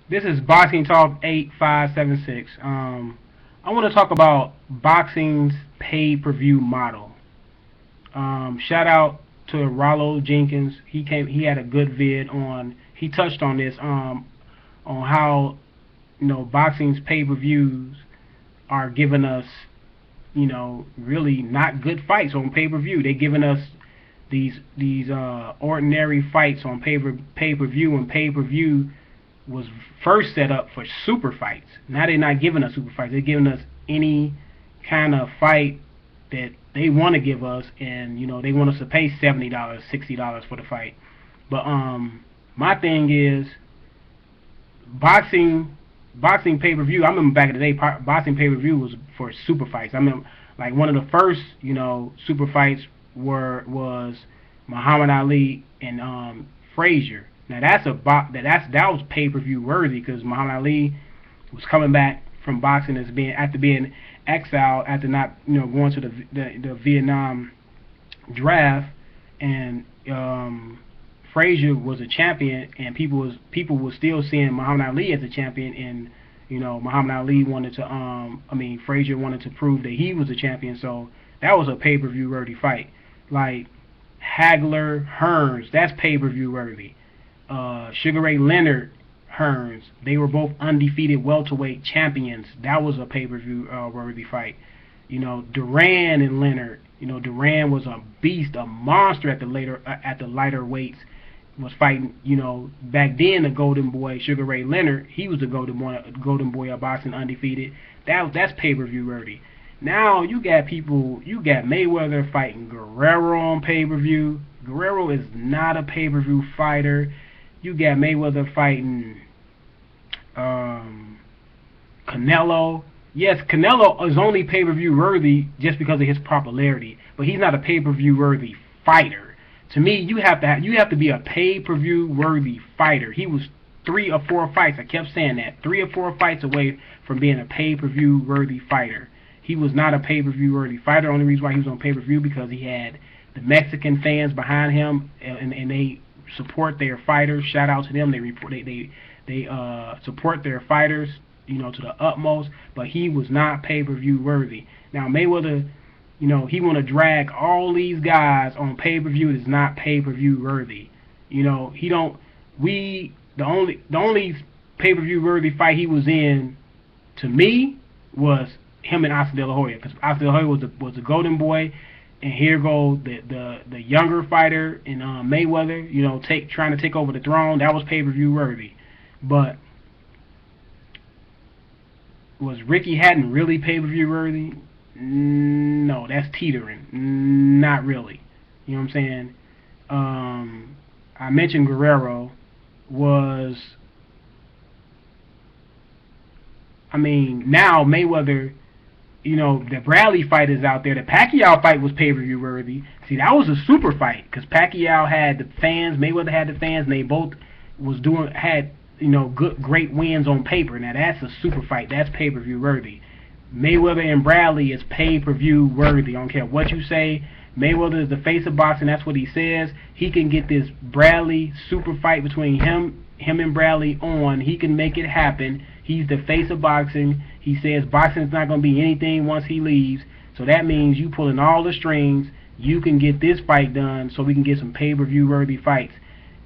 This is Boxing Talk 8576. I want to talk about boxing's pay-per-view model. Shout out to Rollo Jenkins. He had a good vid on. He touched on this. On how boxing's pay-per-views are giving us really not good fights on pay-per-view. They're giving us these ordinary fights on pay-per-view, and pay-per-view was first set up for super fights. Now they're not giving us super fights. They're giving us any kind of fight that they want to give us, and they want us to pay $70, $60 for the fight. But my thing is boxing pay per view. I remember back in the day, boxing pay per view was for super fights. I remember like one of the first super fights was Muhammad Ali and Frazier. Now that was pay per view worthy because Muhammad Ali was coming back from boxing after being exiled after not going to the Vietnam draft, and Frazier was a champion, and people were still seeing Muhammad Ali as a champion, and Muhammad Ali wanted to Frazier wanted to prove that he was a champion, so that was a pay per view worthy fight. Like Hagler Hearns, that's pay per view worthy. Sugar Ray Leonard Hearns, they were both undefeated welterweight champions. That was a pay per view worthy fight. Duran and Leonard. Duran was a beast, a monster at the lighter weights. Was fighting, back then the Golden Boy, Sugar Ray Leonard. He was the Golden Boy of boxing, undefeated. That's pay per view worthy. Now you got Mayweather fighting Guerrero on pay per view. Guerrero is not a pay per view fighter. You got Mayweather fighting Canelo. Yes, Canelo is only pay per view worthy just because of his popularity, but he's not a pay per view worthy fighter. To me, you have to be a pay-per-view worthy fighter. He was 3 or 4 fights. I kept saying that 3 or 4 fights away from being a pay-per-view worthy fighter. He was not a pay-per-view worthy fighter. Only reason why he was on pay-per-view because he had the Mexican fans behind him, and they support their fighters. Shout out to them. They support their fighters, to the utmost. But he was not pay-per-view worthy. Now Mayweather. He want to drag all these guys on pay-per-view that's not pay-per-view worthy. He don't. The only pay-per-view worthy fight he was in, to me, was him and Oscar De La Hoya, because Oscar De La Hoya was the Golden Boy, and here go the younger fighter in Mayweather. Trying to take over the throne. That was pay-per-view worthy, but was Ricky Hatton really pay-per-view worthy? No, that's teetering. Not really. You know what I'm saying? I mentioned Guerrero was. Now Mayweather, the Bradley fight is out there. The Pacquiao fight was pay-per-view worthy. See, that was a super fight because Pacquiao had the fans, Mayweather had the fans, and they both had great wins on paper. Now that's a super fight. That's pay-per-view worthy. Mayweather and Bradley is pay-per-view worthy. I don't care what you say. Mayweather is the face of boxing. That's what he says. He can get this Bradley super fight between him and Bradley on. He can make it happen. He's the face of boxing. He says boxing's not going to be anything once he leaves. So that means you pulling all the strings. You can get this fight done so we can get some pay-per-view worthy fights.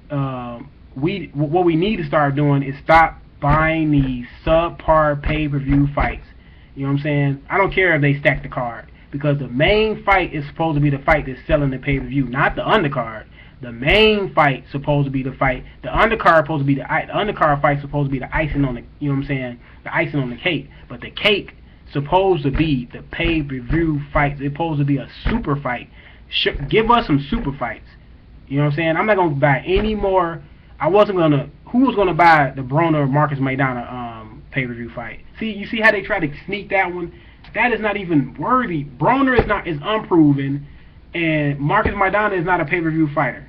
What we need to start doing is stop buying these subpar pay-per-view fights. You know what I'm saying? I don't care if they stack the card, because the main fight is supposed to be the fight that's selling the pay-per-view, not the undercard. The main fight supposed to be the fight. The undercard supposed to be the undercard fight supposed to be the icing on the the icing on the cake. But the cake supposed to be the pay-per-view fights. It's supposed to be a super fight. Give us some super fights. You know what I'm saying? I'm not gonna buy any more. Who was gonna buy the Broner Marcus Maidana pay-per-view fight? You see how they try to sneak that one? That is not even worthy. Broner is unproven, and Marcus Maidana is not a pay-per-view fighter.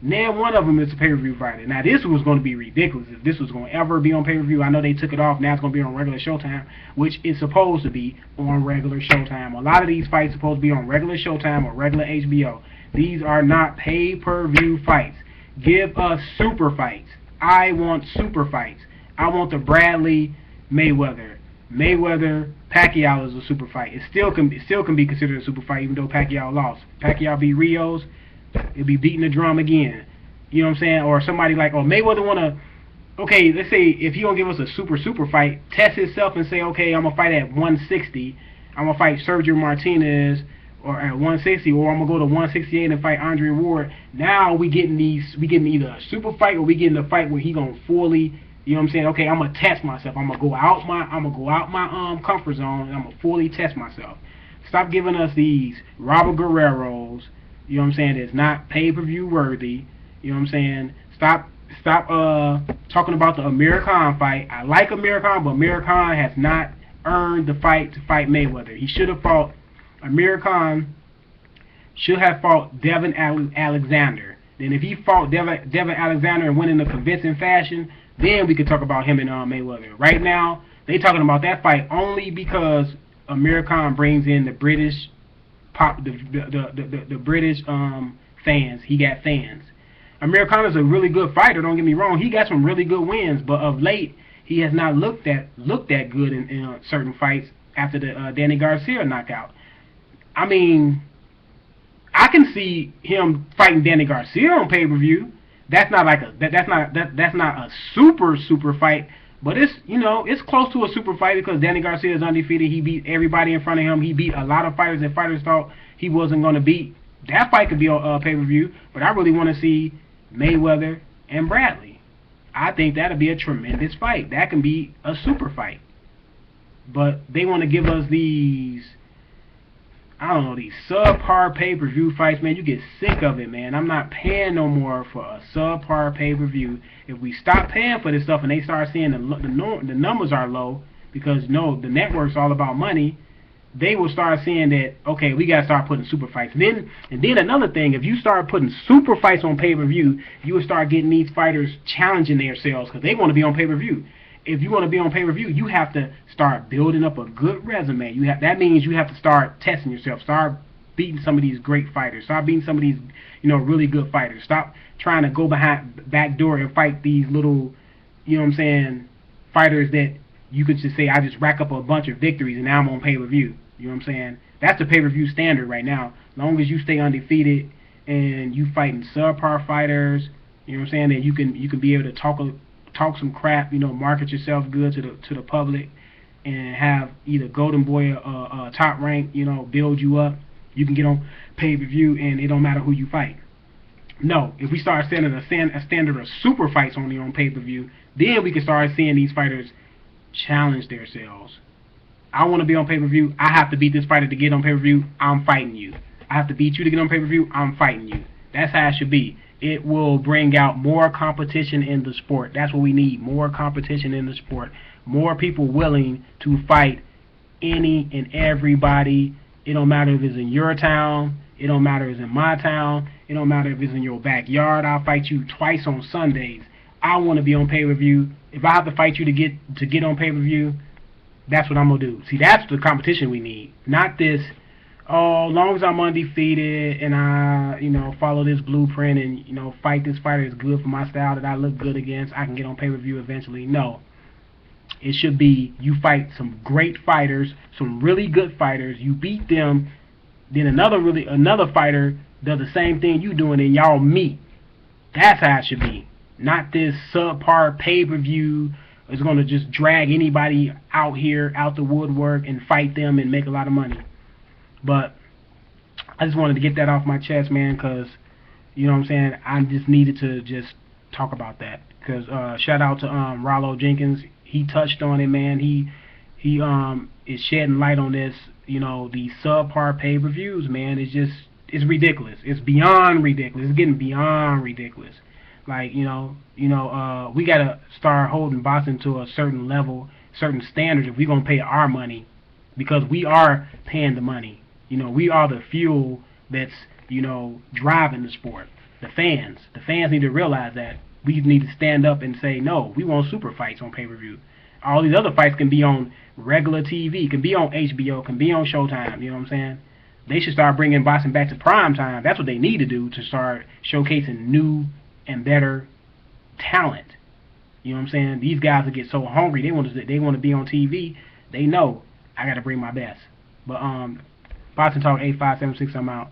Now one of them is a pay-per-view fighter. Now this was going to be ridiculous if this was going to ever be on pay-per-view. I know they took it off. Now it's going to be on regular Showtime, which is supposed to be on regular Showtime. A lot of these fights are supposed to be on regular Showtime or regular HBO. These are not pay-per-view fights. Give us super fights. I want super fights. I want the Bradley Mayweather. Mayweather Pacquiao is a super fight. It still can be considered a super fight, even though Pacquiao lost. Pacquiao beat Rios, it'll be beating the drum again. You know what I'm saying? Or somebody like, Mayweather wanna. Okay, let's say if he gonna give us a super fight, test himself and say, okay, I'm gonna fight at 160. I'm gonna fight Sergio Martinez or at 160, or I'm gonna go to 168 and fight Andre Ward. Now we getting either a super fight or we getting a fight where he gonna fully, you know what I'm saying? Okay, I'm gonna test myself. I'm gonna go out my comfort zone and I'm gonna fully test myself. Stop giving us these Robert Guerreros, you know what I'm saying? That's not pay-per-view worthy. You know what I'm saying? Stop talking about the Amir Khan fight. I like Amir Khan, but Amir Khan has not earned the fight to fight Mayweather. He should have fought. Amir Khan should have fought Devin Alexander. Then if he fought Devin Alexander and went in a convincing fashion, then we could talk about him and Mayweather. Right now, they talking about that fight only because Amir Khan brings in the British the British fans. He got fans. Amir Khan is a really good fighter. Don't get me wrong. He got some really good wins, but of late he has not looked that good in certain fights after the Danny Garcia knockout. I mean, I can see him fighting Danny Garcia on pay-per-view. That's not a super fight, but it's close to a super fight because Danny Garcia is undefeated. He beat everybody in front of him. He beat a lot of fighters that fighters thought he wasn't going to beat. That fight could be on pay-per-view, but I really want to see Mayweather and Bradley. I think that'll be a tremendous fight. That can be a super fight. But they want to give us these, I don't know, these subpar pay-per-view fights, man. You get sick of it, man. I'm not paying no more for a subpar pay-per-view. If we stop paying for this stuff and they start seeing the numbers are low, because the network's all about money, they will start seeing that, okay, we got to start putting super fights. And then another thing, if you start putting super fights on pay-per-view, you will start getting these fighters challenging themselves because they want to be on pay-per-view. If you want to be on pay-per-view, you have to start building up a good resume. That means you have to start testing yourself. Start beating some of these great fighters. Start beating some of these, really good fighters. Stop trying to go behind back door and fight these little, you know what I'm saying, fighters that you could just say, I just rack up a bunch of victories and now I'm on pay-per-view. You know what I'm saying? That's the pay-per-view standard right now. As long as you stay undefeated and you fighting subpar fighters, you know what I'm saying, that you can be able to talk some crap, market yourself good to the public and have either Golden Boy or Top Rank, build you up. You can get on pay-per-view and it don't matter who you fight. No, if we start setting a standard of super fights only on pay-per-view, then we can start seeing these fighters challenge themselves. I want to be on pay-per-view. I have to beat this fighter to get on pay-per-view. I'm fighting you. I have to beat you to get on pay-per-view. I'm fighting you. That's how it should be. It will bring out more competition in the sport. That's what we need, more competition in the sport. More people willing to fight any and everybody. It don't matter if it's in your town. It don't matter if it's in my town. It don't matter if it's in your backyard. I'll fight you twice on Sundays. I want to be on pay-per-view. If I have to fight you to get on pay-per-view, that's what I'm going to do. See, that's the competition we need. Not this, as long as I'm undefeated and I, follow this blueprint and, fight this fighter is good for my style that I look good against, I can get on pay-per-view eventually. No. It should be you fight some great fighters, some really good fighters, you beat them, then another fighter does the same thing you doing and y'all meet. That's how it should be. Not this subpar pay-per-view is going to just drag anybody out the woodwork and fight them and make a lot of money. But I just wanted to get that off my chest, man, because, you know what I'm saying, I just needed to just talk about that. Because shout out to Rollo Jenkins. He touched on it, man. He is shedding light on this, these subpar pay-per-views, man. It's ridiculous. It's beyond ridiculous. It's getting beyond ridiculous. Like, we got to start holding boxing to a certain level, certain standards if we're going to pay our money, because we are paying the money. We are the fuel that's, driving the sport. The fans need to realize that. We need to stand up and say, no, we want super fights on pay-per-view. All these other fights can be on regular TV, can be on HBO, can be on Showtime, you know what I'm saying? They should start bringing boxing back to prime time. That's what they need to do to start showcasing new and better talent. You know what I'm saying? These guys will get so hungry. They want to be on TV. They know I got to bring my best. But Boxing Talk 8576. I'm out.